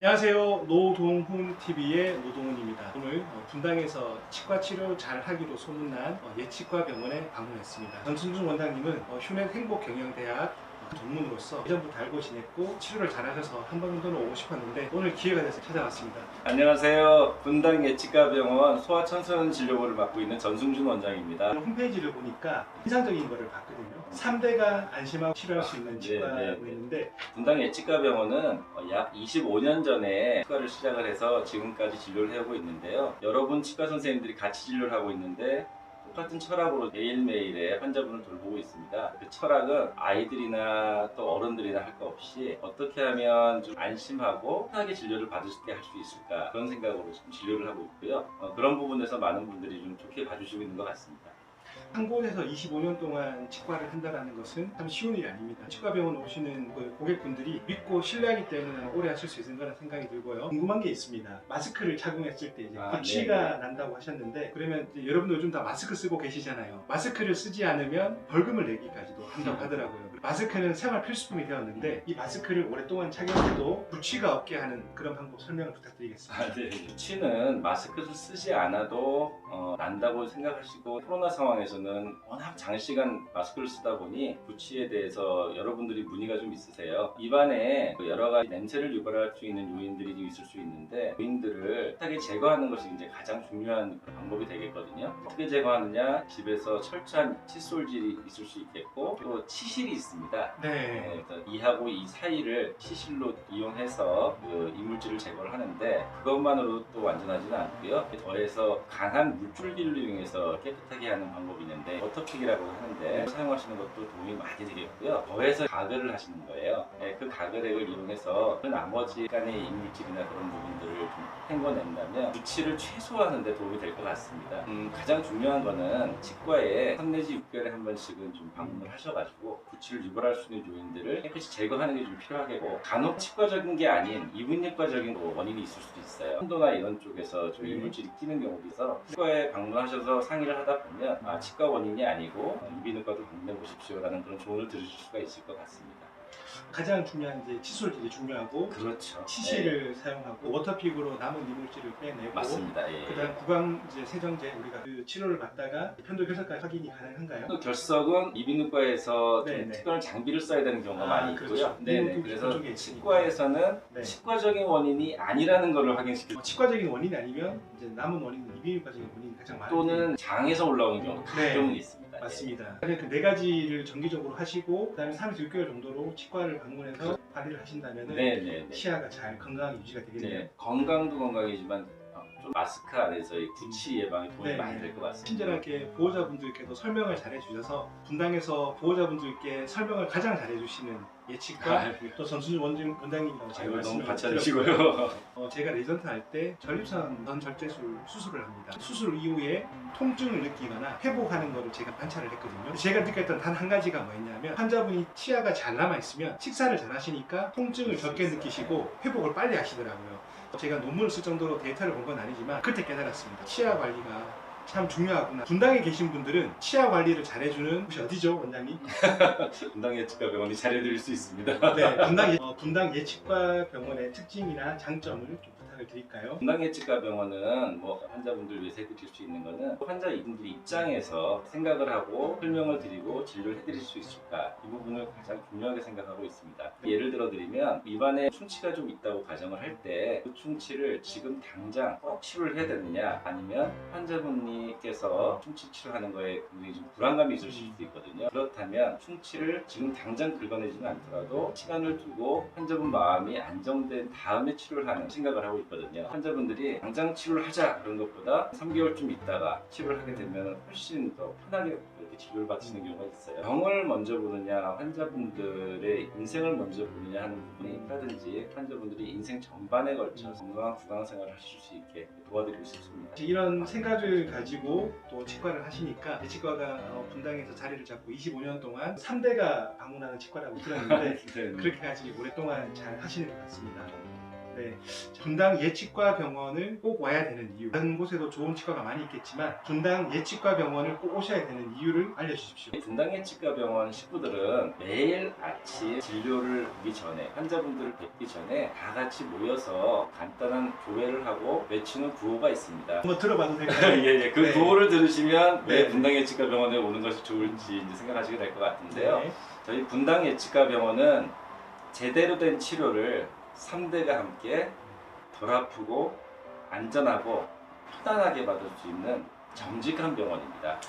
안녕하세요. 노동훈TV의 노동훈입니다. 오늘 분당에서 치과 치료 잘 하기로 소문난 예치과 병원에 방문했습니다. 전순중 원장님은 휴넷 행복경영대학 전문으로서 예전부터 알고 지냈고 치료를 잘하셔서 한 번 정도는 오고 싶었는데 오늘 기회가 돼서 찾아왔습니다. 안녕하세요. 분당 예치과병원 소아청소년 진료부를 맡고 있는 전승준 원장입니다. 홈페이지를 보니까 인상적인 거를 봤거든요. 3대가 안심하고 치료할 수 있는 치과가 네. 있는데 분당 예치과병원은 약 25년 전에 치과를 시작을 해서 지금까지 진료를 해오고 있는데요. 여러분 치과 선생님들이 같이 진료를 하고 있는데 똑같은 철학으로 매일매일의 환자분을 돌보고 있습니다. 그 철학은 아이들이나 또 어른들이나 할 거 없이 어떻게 하면 좀 안심하고 편하게 진료를 받을 수 있게 할 수 있을까, 그런 생각으로 지금 진료를 하고 있고요. 그런 부분에서 많은 분들이 좀 좋게 봐주시고 있는 것 같습니다. 한 곳에서 25년 동안 치과를 한다는 것은 참 쉬운 일이 아닙니다. 치과병원 오시는 고객분들이 믿고 신뢰하기 때문에 오래 하실 수 있는 거라 생각이 들고요. 궁금한 게 있습니다. 마스크를 착용했을 때 이제 구취가 난다고 하셨는데, 그러면 이제 여러분들 요즘 다 마스크 쓰고 계시잖아요. 마스크를 쓰지 않으면 벌금을 내기까지도 한다고 하더라고요. 마스크는 생활 필수품이 되었는데 이 마스크를 오랫동안 착용해도 구취가 없게 하는 그런 방법 설명을 부탁드리겠습니다. 네. 구취는 마스크를 쓰지 않아도 난다고 생각하시고, 코로나 상황에서는 워낙 장시간 마스크를 쓰다 보니 구취에 대해서 여러분들이 문의가 좀 있으세요. 입안에 여러 가지 냄새를 유발할 수 있는 요인들이 좀 있을 수 있는데, 요인들을 깨끗하게 제거하는 것이 이제 가장 중요한 방법이 되겠거든요. 어떻게 제거하느냐? 집에서 철저한 칫솔질이 있을 수 있겠고, 또 치실이 있습니다. 네. 그래서 이하고 이 사이를 치실로 이용해서 그 이물질을 제거를 하는데, 그것만으로도 또 완전하지는 않고요. 더해서 강한 물줄기를 이용해서 깨끗하게 하는 방법이 있는데, 워터픽이라고 하는데 사용하시는 것도 도움이 많이 되겠고요. 더해서 가글을 하시는 거예요. 그 가글액을 이용해서 그 나머지 간의 이물질이나 그런 부분들을 좀 헹궈낸다면 구취를 최소화하는 데 도움이 될 것 같습니다. 가장 중요한 거는 치과에 3 내지 6개월에 한 번씩은 좀 방문을 하셔가지고 구취를 유발할 수 있는 요인들을 깨끗이 제거하는 게 좀 필요하겠고, 간혹 치과적인 게 아닌 이분인과적인 원인이 있을 수도 있어요. 한도나 이런 쪽에서 좀 이물질이 끼는 경우도 있어서 치과에 방문하셔서 상의를 하다 보면 치과 원인이 아니고 이비인후과도 방문해 보십시오라는 그런 조언을 들으실 수가 있을 것 같습니다. 가장 중요한 이제 칫솔질이 중요하고, 그렇죠. 치실을 사용하고 워터픽으로 남은 이물질을 빼내고, 맞습니다. 예. 그다음 구강 이제 세정제, 우리가 그 치료를 받다가 편도 결석까지 확인이 가능한가요? 또 결석은 이비인후과에서 좀 네네. 특별한 장비를 써야 되는 경우가 많이 있고요. 그렇죠. 네네. 그래서 그쪽에 치과에서는 네. 치과적인 원인이 아니라는 것을 확인시킬 치과적인 원인이 아니면 이제 남은 원인은 이비인후과적인 원인이 가장 많아요. 또는 장에서 올라오는 경우도 네. 가끔은 있습니다. 맞습니다. 그 네 가지를 정기적으로 하시고, 그다음에 3에서 6개월 정도로 치과를 방문해서 관리를 하신다면 네네. 치아가 잘 건강하게 유지가 되겠네요. 네. 건강도 건강이지만 좀 마스크 안에서의 구취 예방에 도움이 네. 많이 될 것 같습니다. 친절하게 보호자분들께도 설명을 잘 해주셔서 분당에서 보호자분들께 설명을 가장 잘 해주시는 예치과 또 전순준 원장님이라고 제가 아이고, 너무 말씀을 과찬이시고요. 드렸고요. 제가 레전트 할 때 전립선 전절제술 수술을 합니다. 수술 이후에 통증을 느끼거나 회복하는 것을 제가 관찰을 했거든요. 제가 느꼈던 단 한 가지가 뭐였냐면, 환자분이 치아가 잘 남아있으면 식사를 잘 하시니까 통증을 적게 느끼시고 회복을 빨리 하시더라고요. 제가 논문을 쓸 정도로 데이터를 본 건 아니지만 그때 깨달았습니다. 치아 관리가 참 중요하구나. 분당에 계신 분들은 치아 관리를 잘해주는 곳이 어디죠, 원장님? 분당 예치과 병원이 잘해드릴 수 있습니다. 네, 분당 예치과 병원의 특징이나 장점을 좀 부탁을 드릴까요? 분당 예치과 병원은 환자분들 위해서 해드릴 수 있는 거는, 환자 이분들 입장에서 생각을 하고 설명을 드리고 진료를 해드릴 수 있을까, 이 부분을 가장 중요하게 생각하고 있습니다. 예를 들어 드리면, 입안에 충치가 좀 있다고 가정을 할 때 그 충치를 지금 당장 꼭 치료를 해야 되느냐, 아니면 환자분께서 충치 치료하는 거에 굉장히 좀 불안감이 있을 수도 있거든요. 그렇다면 충치를 지금 당장 긁어내지는 않더라도 시간을 두고 환자분 마음이 안정된 다음에 치료를 하는 생각을 하고 있거든요. 환자분들이 당장 치료를 하자 그런 것보다 3개월쯤 있다가 치료를 하게 되면 훨씬 더 편하게 이렇게 치료를 받으시는 경우가 있어요. 병을 먼저 보느냐, 환자분들의 인생을 먼저 보느냐 하는 부분이 있다든지, 환자분들이 인생 전반에 걸쳐서 건강한 구강 생활을 하실 수 있게 도와드리고 싶습니다. 이런 생각을 가지고 또 치과를 하시니까, 예치과가 분당에서 자리를 잡고 25년 동안 3대가 방문하는 치과라고 들었는데 네. 그렇게까지 오랫동안 잘 하시는 것 같습니다. 네. 분당 예치과 병원을 꼭 와야 되는 이유. 다른 곳에도 좋은 치과가 많이 있겠지만 분당 예치과 병원을 꼭 오셔야 되는 이유를 알려주십시오. 분당 예치과병원 식구들은 매일 아침 진료를 보기 전에 환자분들을 뵙기 전에 다 같이 모여서 간단한 교회를 하고 외치는 구호가 있습니다. 한번 들어봐도 될까요? 예. 그 네. 구호를 들으시면 왜 네. 분당 예치과병원에 오는 것이 좋을지 이제 생각하시게 될 것 같은데요. 네. 저희 분당 예치과병원은 제대로 된 치료를 3대가 함께 덜 아프고 안전하고 편안하게 받을 수 있는 정직한 병원입니다.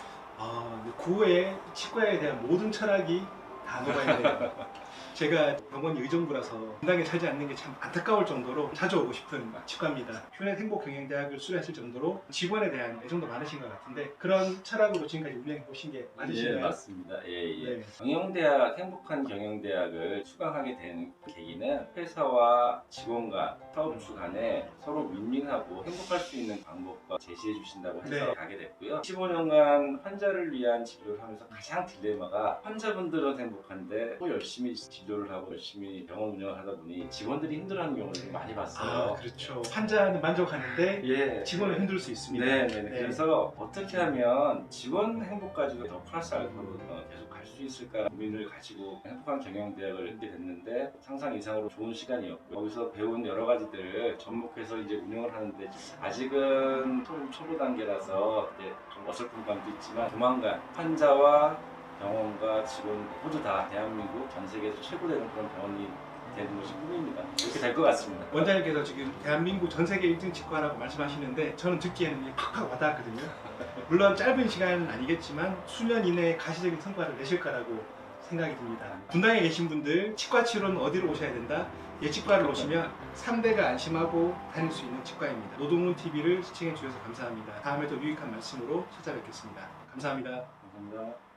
구호에 치과에 대한 모든 철학이 다 녹아있네요. 제가 병원이 의정부라서 분당에 살지 않는 게 참 안타까울 정도로 자주 오고 싶은 치과입니다. 휴넷 행복경영대학을 수료했을 정도로 직원에 대한 애정도 많으신 것 같은데 그런 철학으로 지금까지 운영해 보신 게 맞으신가요? 예, 맞습니다. 예. 네. 경영대학, 행복한 경영대학을 수강하게 된 계기는 회사와 직원과 사업주 간에 서로 윈윈하고 행복할 수 있는 방법과 제시해 주신다고 해서 네. 가게 됐고요. 15년간 환자를 위한 진료를 하면서 가장 딜레마가 환자분들은 행복한데 또 열심히 진료를 하고 열심히 병원 운영을 하다 보니 직원들이 힘들어하는 경우를 좀 많이 봤어요. 그렇죠. 환자는 만족하는데 예. 직원은 힘들 수 있습니다. 네. 그래서 어떻게 하면 직원 행복까지도 더 플러스 알파로 계속 갈 수 있을까 고민을 가지고 행복한 경영대학을 하게 됐는데 상상 이상으로 좋은 시간이었고 거기서 배운 여러 가지들을 접목해서 이제 운영을 하는데 아직은 초보 단계라서 이제 좀 어설픈 감도 있지만 조만간 환자와 병원과 직원 모두 다 대한민국 전 세계에서 최고 되는 그런 병원이 되는 것이 꿈입니다. 이렇게 될 것 같습니다. 원장님께서 지금 대한민국 전 세계 1등 치과라고 말씀하시는데 저는 듣기에는 이게 팍팍 와닿았거든요. 물론 짧은 시간은 아니겠지만 수년 이내에 가시적인 성과를 내실 거라고 생각이 듭니다. 분당에 계신 분들 치과 치료는 어디로 오셔야 된다? 예치과를 오시면 3대가 안심하고 다닐 수 있는 치과입니다. 노동훈 TV를 시청해 주셔서 감사합니다. 다음에 더 유익한 말씀으로 찾아뵙겠습니다. 감사합니다. 감사합니다.